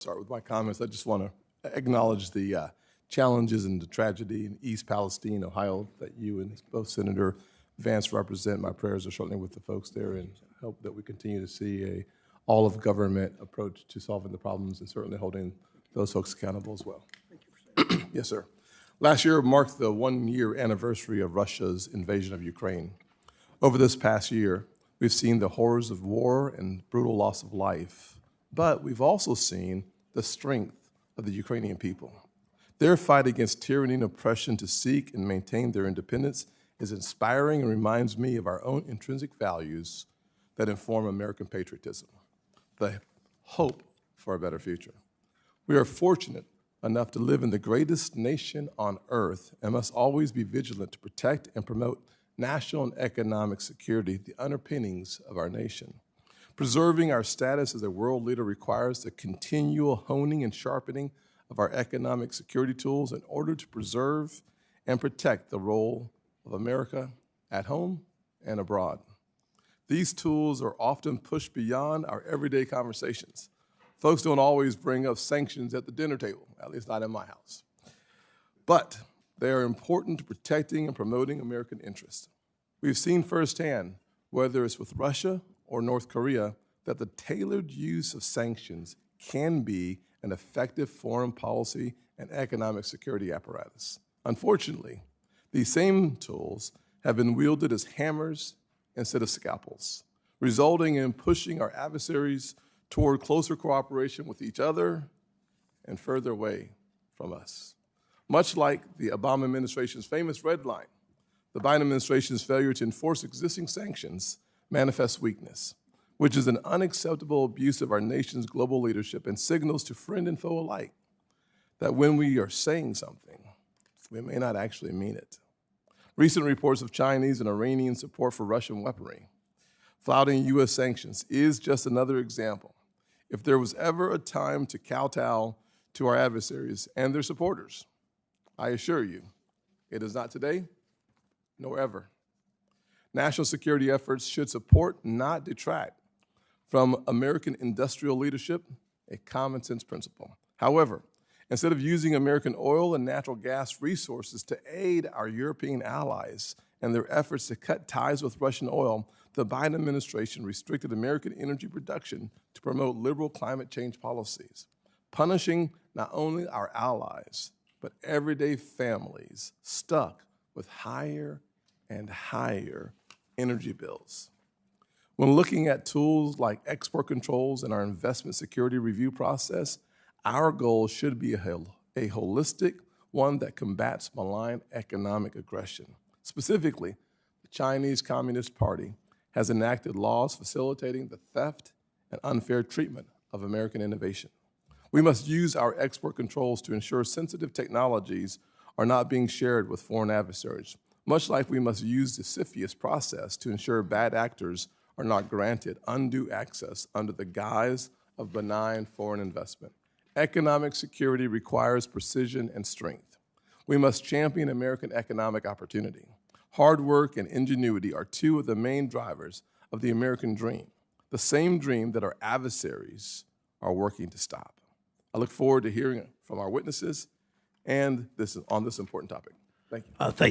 Start with my comments. I just want to acknowledge the challenges and the tragedy in East Palestine, Ohio, that you and both Senator Vance represent. My prayers are certainly with the folks there, and hope that we continue to see a all-of-government approach to solving the problems and certainly holding those folks accountable as well. Thank you for saying. Yes, sir. Last year marked the one-year anniversary of Russia's invasion of Ukraine. Over this past year, we've seen the horrors of war and brutal loss of life, but we've also seen the strength of the Ukrainian people. Their fight against tyranny and oppression to seek and maintain their independence is inspiring and reminds me of our own intrinsic values that inform American patriotism, the hope for a better future. We are fortunate enough to live in the greatest nation on earth and must always be vigilant to protect and promote national and economic security, the underpinnings of our nation. Preserving our status as a world leader requires the continual honing and sharpening of our economic security tools in order to preserve and protect the role of America at home and abroad. These tools are often pushed beyond our everyday conversations. Folks don't always bring up sanctions at the dinner table, at least not in my house. But they are important to protecting and promoting American interests. We've seen firsthand, whether it's with Russia or North Korea, that the tailored use of sanctions can be an effective foreign policy and economic security apparatus. Unfortunately, these same tools have been wielded as hammers instead of scalpels, resulting in pushing our adversaries toward closer cooperation with each other and further away from us. Much like the Obama administration's famous red line, the Biden administration's failure to enforce existing sanctions manifests weakness, which is an unacceptable abuse of our nation's global leadership and signals to friend and foe alike that when we are saying something, we may not actually mean it. Recent reports of Chinese and Iranian support for Russian weaponry, flouting U.S. sanctions, is just another example. If there was ever a time to kowtow to our adversaries and their supporters, I assure you, it is not today, nor ever. National security efforts should support, not detract, from American industrial leadership, a common sense principle. However, instead of using American oil and natural gas resources to aid our European allies and their efforts to cut ties with Russian oil, the Biden administration restricted American energy production to promote liberal climate change policies, punishing not only our allies, but everyday families stuck with higher and higher energy bills. When looking at tools like export controls and our investment security review process, our goal should be a holistic one that combats malign economic aggression. Specifically, the Chinese Communist Party has enacted laws facilitating the theft and unfair treatment of American innovation. We must use our export controls to ensure sensitive technologies are not being shared with foreign adversaries, much like we must use the CFIUS process to ensure bad actors are not granted undue access under the guise of benign foreign investment. Economic security requires precision and strength. We must champion American economic opportunity. Hard work and ingenuity are two of the main drivers of the American dream, the same dream that our adversaries are working to stop. I look forward to hearing from our witnesses and on this important topic. Thank you. Thank